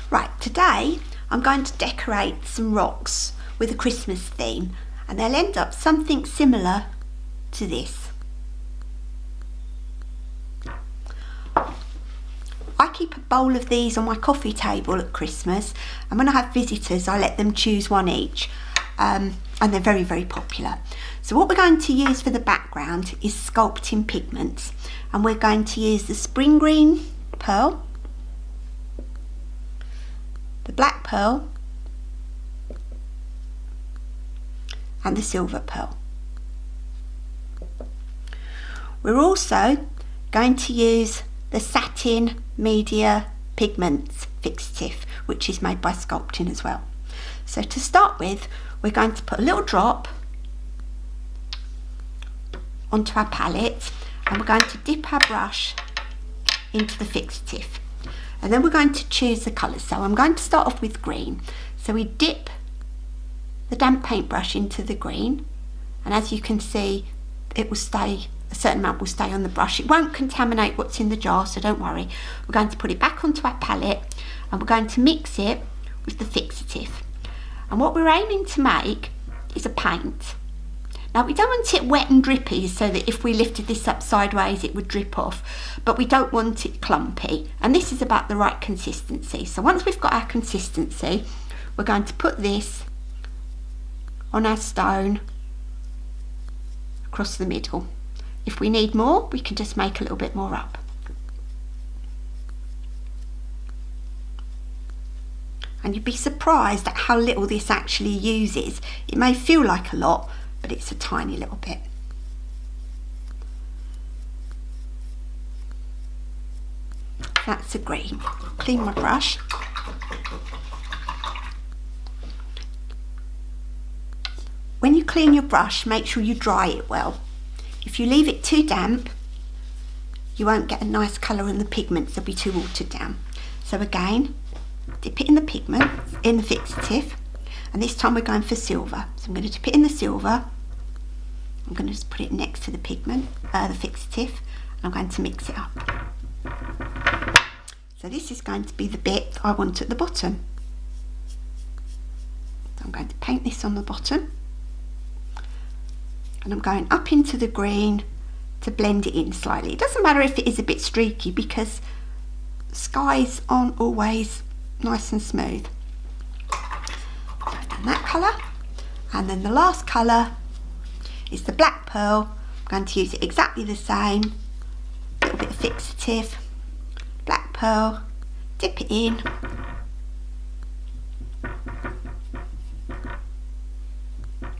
Right, today I'm going to decorate some rocks with a Christmas theme, and they'll end up something similar to this. I keep a bowl of these on my coffee table at Christmas, and when I have visitors I let them choose one each, and they're very, very popular. So what we're going to use for the background is sculpting pigments, and we're going to use the spring green pearl, the black pearl and the silver pearl. We're also going to use the satin media pigments fixative, which is made by Sculpting as well. So to start with, we're going to put a little drop onto our palette, and we're going to dip our brush into the fixative, and then we're going to choose the colours. So I'm going to start off with green. So we dip the damp paintbrush into the green, and as you can see, it will stay, a certain amount will stay on the brush. It won't contaminate what's in the jar, so don't worry. We're going to put it back onto our palette, and we're going to mix it with the fixative. And what we're aiming to make is a paint. Now we don't want it wet and drippy so that if we lifted this up sideways it would drip off, but we don't want it clumpy, and this is about the right consistency. So once we've got our consistency, we're going to put this on our stone across the middle. If we need more, we can just make a little bit more up. And you'd be surprised at how little this actually uses. It may feel like a lot, but it's a tiny little bit. That's a green. Clean my brush. When you clean your brush, make sure you dry it well. If you leave it too damp, you won't get a nice colour, and the pigments will be too watered down. So again, dip it in the pigment, in the fixative, and this time we're going for silver. So I'm going to dip it in the silver. I'm going to just put it next to the pigment, the fixative, and I'm going to mix it up. So this is going to be the bit I want at the bottom. So I'm going to paint this on the bottom, and I'm going up into the green to blend it in slightly. It doesn't matter if it is a bit streaky, because skies aren't always nice and smooth. I've done that colour, and then the last colour is the black pearl. I'm going to use it exactly the same. A little bit of fixative, black pearl, dip it in,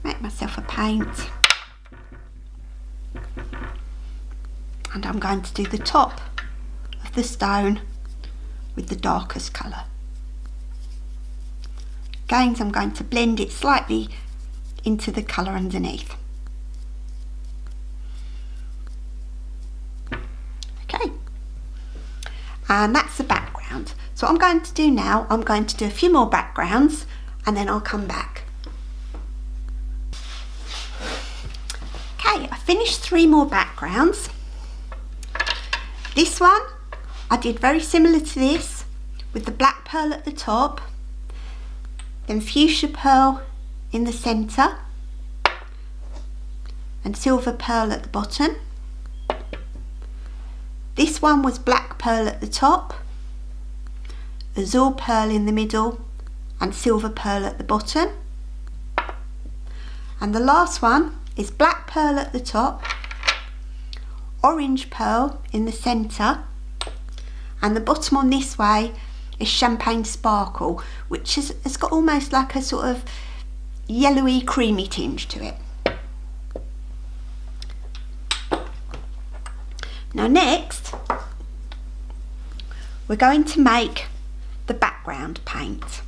make myself a paint, and I'm going to do the top of the stone with the darkest colour. Again, I'm going to blend it slightly into the colour underneath. Okay, and that's the background. So what I'm going to do now, I'm going to do a few more backgrounds, and then I'll come back. Okay, I finished 3 more backgrounds. This one I did very similar to this, with the black pearl at the top, then fuchsia pearl in the centre, and silver pearl at the bottom. This one was black pearl at the top, azure pearl in the middle, and silver pearl at the bottom. And the last one is black pearl at the top, orange pearl in the centre, and the bottom on this way is champagne sparkle, which has got almost like a sort of yellowy creamy tinge to it. Now next, we're going to make the background paint.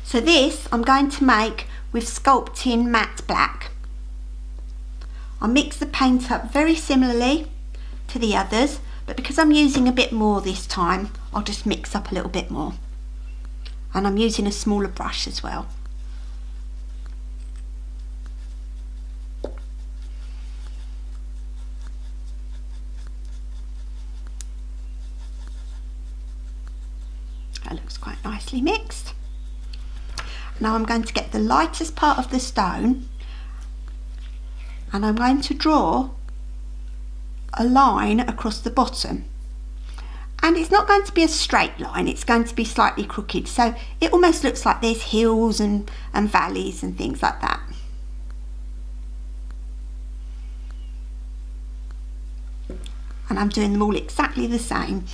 So this I'm going to make with Sculpting Matte Black. I'll mix the paint up very similarly to the others, but because I'm using a bit more this time, I'll just mix up a little bit more. And I'm using a smaller brush as well. That looks quite nicely mixed. Now I'm going to get the lightest part of the stone and I'm going to draw a line across the bottom. And it's not going to be a straight line, it's going to be slightly crooked, so it almost looks like there's hills and valleys and things like that. And I'm doing them all exactly the same.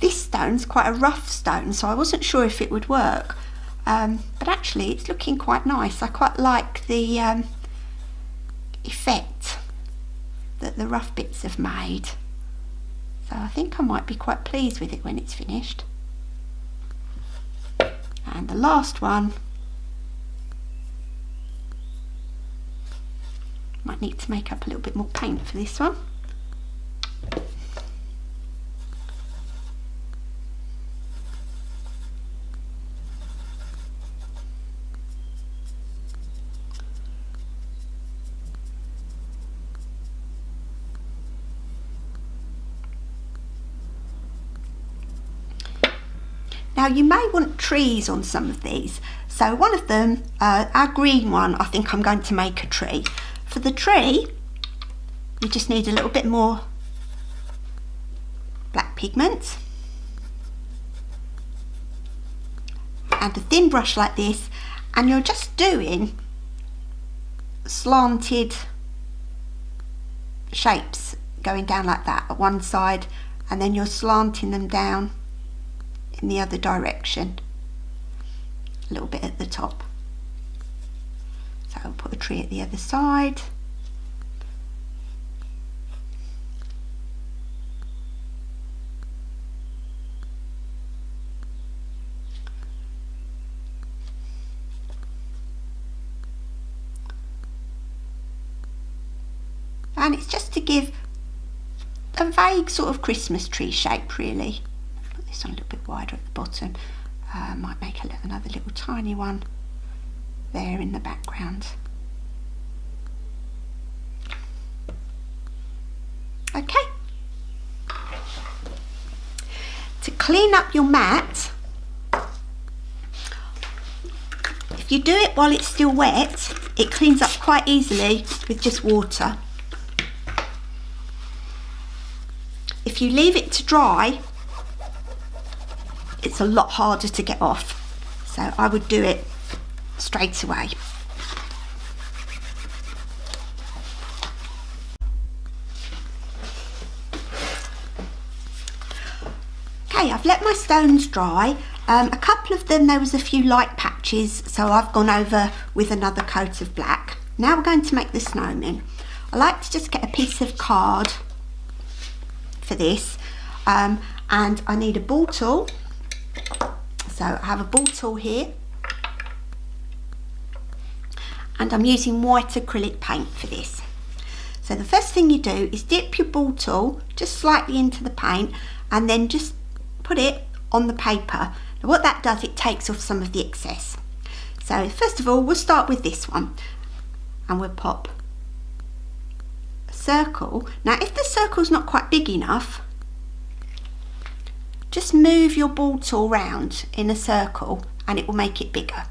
This stone's quite a rough stone, so I wasn't sure if it would work, but actually it's looking quite nice. I quite like the effect that the rough bits have made, so I think I might be quite pleased with it when it's finished. And the last one, might need to make up a little bit more paint for this one. Now you may want trees on some of these, so one of them, our green one, I think I'm going to make a tree. For the tree you just need a little bit more black pigment and a thin brush like this, and you're just doing slanted shapes going down like that at one side, and then you're slanting them down in the other direction a little bit at the top. So I'll put a tree at the other side. And it's just to give a vague sort of Christmas tree shape, really. Put this on a little bit wider at the bottom. Might make another little tiny one there in the background. Okay. To clean up your mat, if you do it while it's still wet, it cleans up quite easily with just water. If you leave it to dry, it's a lot harder to get off. So I would do it straight away. Okay, I've let my stones dry. A couple of them, there was a few light patches, so I've gone over with another coat of black. Now we're going to make the snowman. I like to just get a piece of card for this, and I need a ball tool. So I have a ball tool here, and I'm using white acrylic paint for this. So the first thing you do is dip your ball tool just slightly into the paint and then just put it on the paper. Now what that does, it takes off some of the excess. So first of all, we'll start with this one, and we'll pop a circle. Now if the circle's not quite big enough, just move your ball tool round in a circle and it will make it bigger.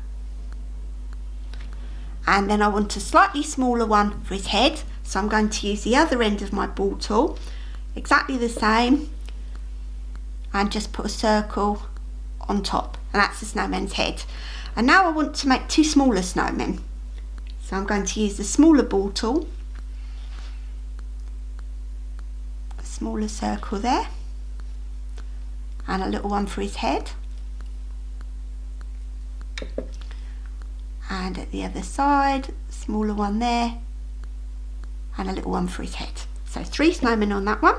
And then I want a slightly smaller one for his head, so I'm going to use the other end of my ball tool, exactly the same, and just put a circle on top, and that's the snowman's head. And now I want to make two smaller snowmen, so I'm going to use the smaller ball tool, a smaller circle there, and a little one for his head, and at the other side, smaller one there, and a little one for his head. So 3 snowmen on that one.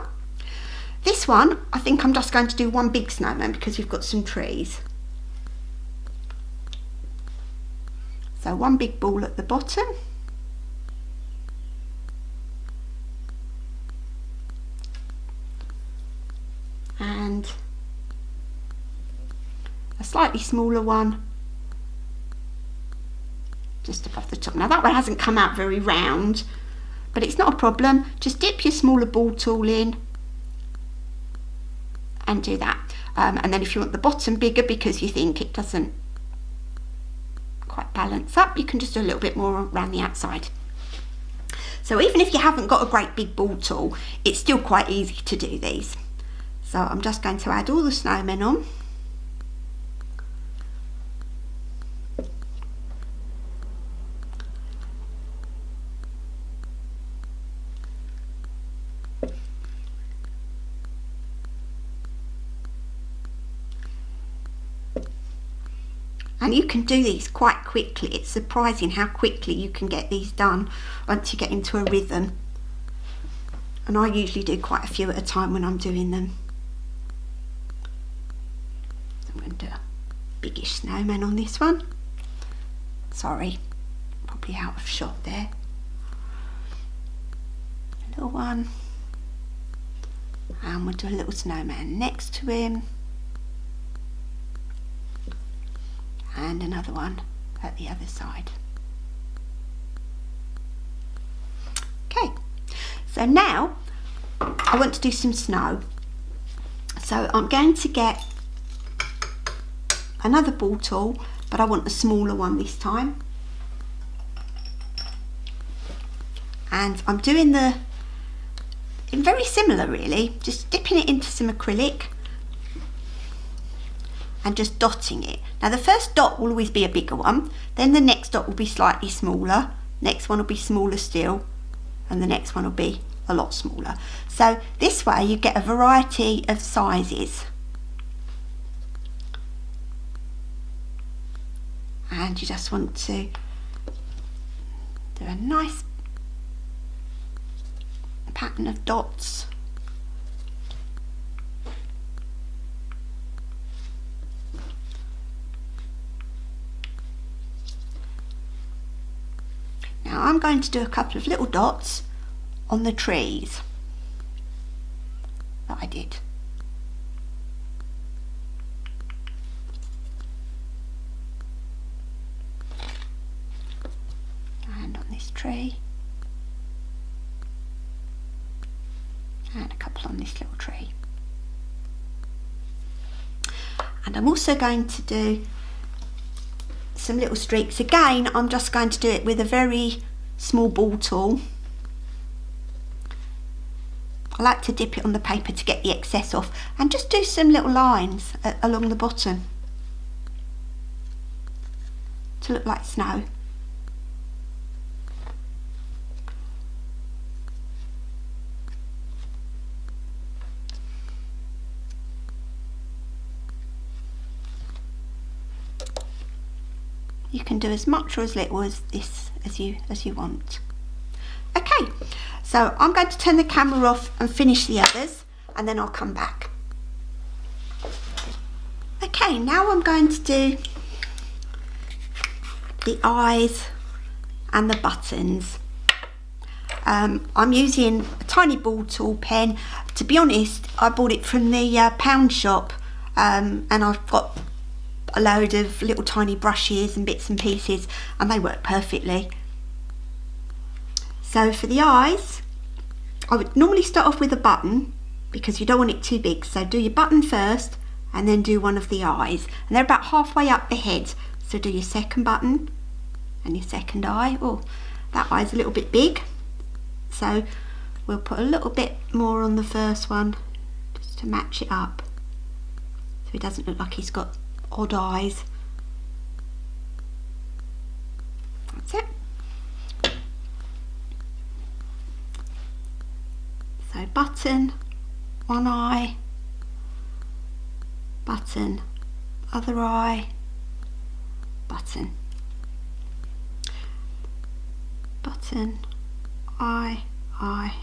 This one, I think I'm just going to do one big snowman because we've got some trees. So one big ball at the bottom, and a slightly smaller one just above the top. Now that one hasn't come out very round, but it's not a problem. Just dip your smaller ball tool in and do that. And then if you want the bottom bigger because you think it doesn't quite balance up, you can just do a little bit more around the outside. So even if you haven't got a great big ball tool, it's still quite easy to do these. So I'm just going to add all the snowmen on. And you can do these quite quickly. It's surprising how quickly you can get these done once you get into a rhythm. And I usually do quite a few at a time when I'm doing them. I'm going to do a biggish snowman on this one. Sorry, probably out of shot there. A little one. And we'll do a little snowman next to him. And another one at the other side. Okay, so now I want to do some snow. So I'm going to get another ball tool, but I want a smaller one this time. And I'm doing very similar really, just dipping it into some acrylic and just dotting it. Now the first dot will always be a bigger one, then the next dot will be slightly smaller, next one will be smaller still, and the next one will be a lot smaller. So this way you get a variety of sizes. And you just want to do a nice pattern of dots. Now I'm going to do a couple of little dots on the trees that I did. And on this tree. And a couple on this little tree. And I'm also going to do some little streaks. Again, I'm just going to do it with a very small ball tool. I like to dip it on the paper to get the excess off and just do some little lines along the bottom to look like snow. You can do as much or as little as this as you want. Okay, so I'm going to turn the camera off and finish the others, and then I'll come back. Okay, now I'm going to do the eyes and the buttons. I'm using a tiny ball tool pen. To be honest, I bought it from the pound shop, and I've got a load of little tiny brushes and bits and pieces, and they work perfectly. So for the eyes, I would normally start off with a button because you don't want it too big, so do your button first and then do one of the eyes, and they're about halfway up the head, so do your second button and your second eye. Oh, that eye's a little bit big, so we'll put a little bit more on the first one just to match it up so it doesn't look like he's got odd eyes. That's it. So button, one eye, button, other eye, button, button, eye, eye.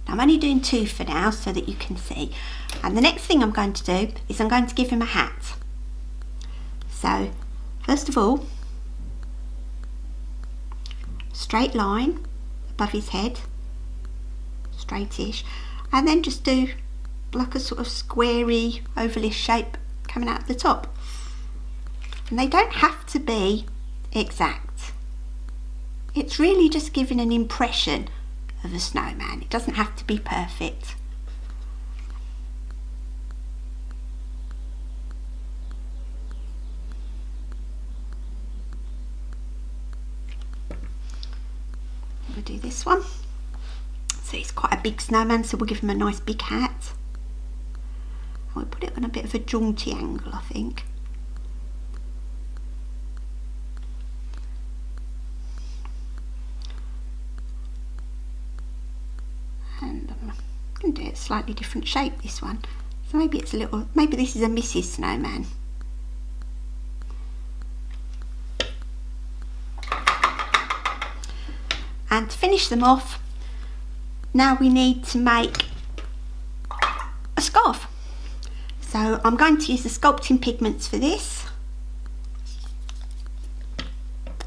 Now I'm only doing 2 for now so that you can see. And the next thing I'm going to do is I'm going to give him a hat. So first of all, straight line above his head, straightish, and then just do like a sort of squarey ovalish shape coming out of the top. And they don't have to be exact. It's really just giving an impression of a snowman. It doesn't have to be perfect. We'll do this one. So he's quite a big snowman, so we'll give him a nice big hat. We'll put it on a bit of a jaunty angle, I think. And I'm going to do it a slightly different shape, this one. So maybe it's a little, maybe this is a Mrs. Snowman. And to finish them off, now we need to make a scarf. So I'm going to use the sculpting pigments for this.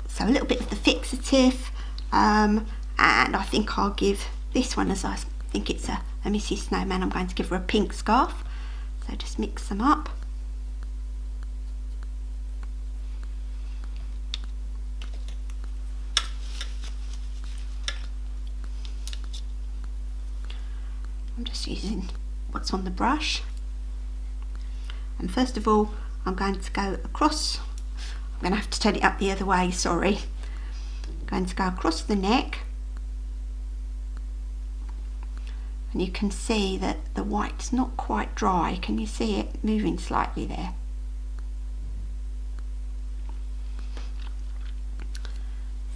So a little bit of the fixative, and I think I'll give this one, as I think it's a Mrs. Snowman, I'm going to give her a pink scarf. So just mix them up. I'm just using what's on the brush. And first of all, I'm going to go across. I'm going to have to turn it up the other way, sorry. I'm going to go across the neck. And you can see that the white's not quite dry. Can you see it moving slightly there?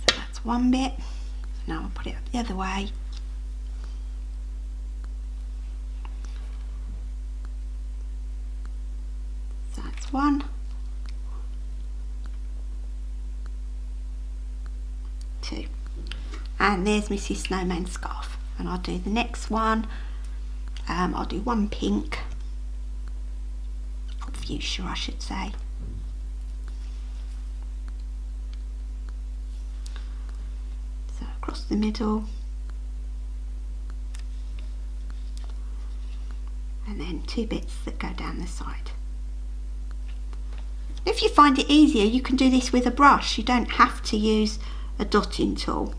So that's one bit. Now I'll put it up the other way. So that's one. 2. And there's Mrs. Snowman's scarf. And I'll do the next one. I'll do one pink, fuchsia I should say. So across the middle, and then 2 bits that go down the side. If you find it easier, you can do this with a brush. You don't have to use a dotting tool.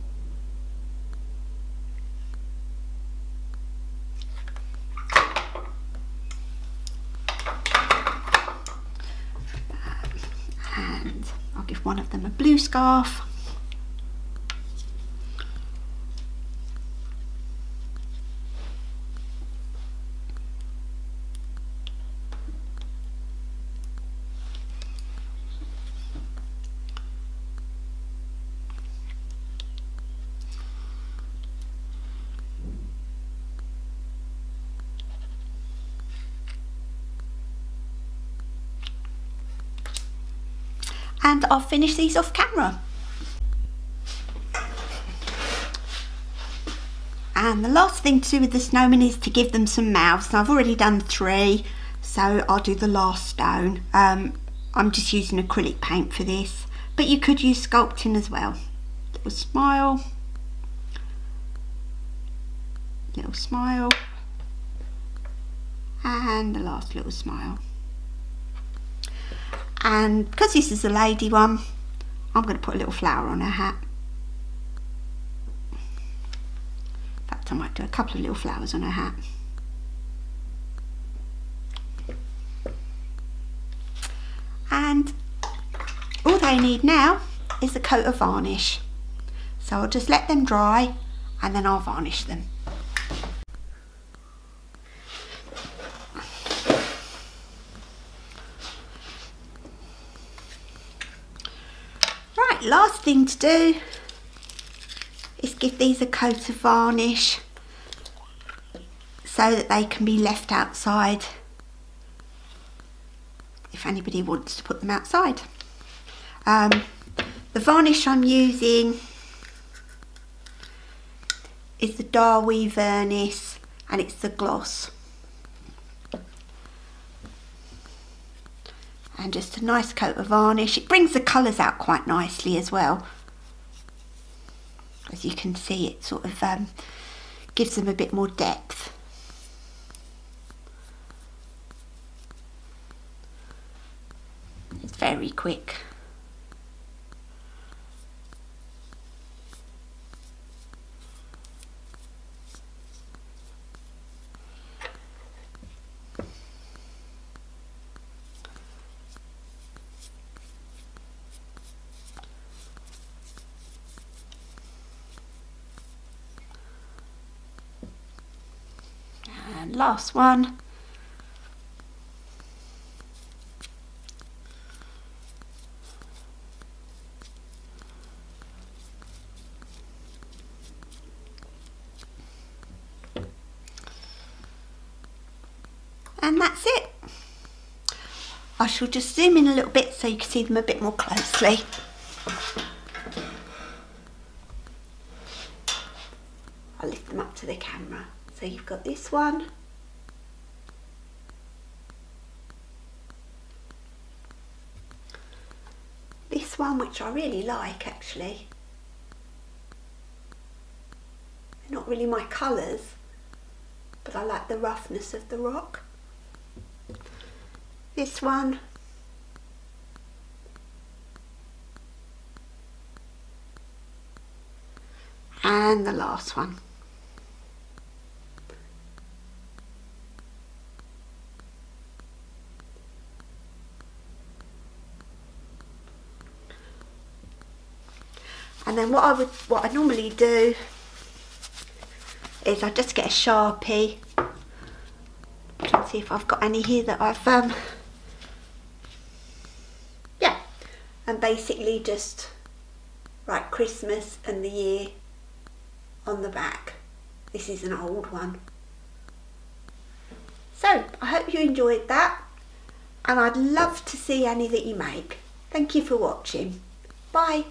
And I'll give one of them a blue scarf. And I'll finish these off camera. And the last thing to do with the snowman is to give them some mouths. Now I've already done 3, so I'll do the last stone. I'm just using acrylic paint for this, but you could use sculpting as well. Little smile, and the last little smile. And because this is a lady one, I'm going to put a little flower on her hat. In fact, I might do a couple of little flowers on her hat. And all they need now is a coat of varnish. So I'll just let them dry and then I'll varnish them. Last thing to do is give these a coat of varnish so that they can be left outside if anybody wants to put them outside. The varnish I'm using is the Darwee Vernis and it's the gloss. And just a nice coat of varnish. It brings the colours out quite nicely as well. As you can see, it sort of gives them a bit more depth. It's very quick. And last one. And that's it. I shall just zoom in a little bit so you can see them a bit more closely. I'll lift them up to the camera. So you've got this one. This one, which I really like actually. They're not really my colours, but I like the roughness of the rock. This one. And the last one. And then what I normally do is I just get a Sharpie. Try and see if I've got any here that I've and basically just write Christmas and the year on the back. This is an old one. So I hope you enjoyed that, and I'd love to see any that you make. Thank you for watching. Bye.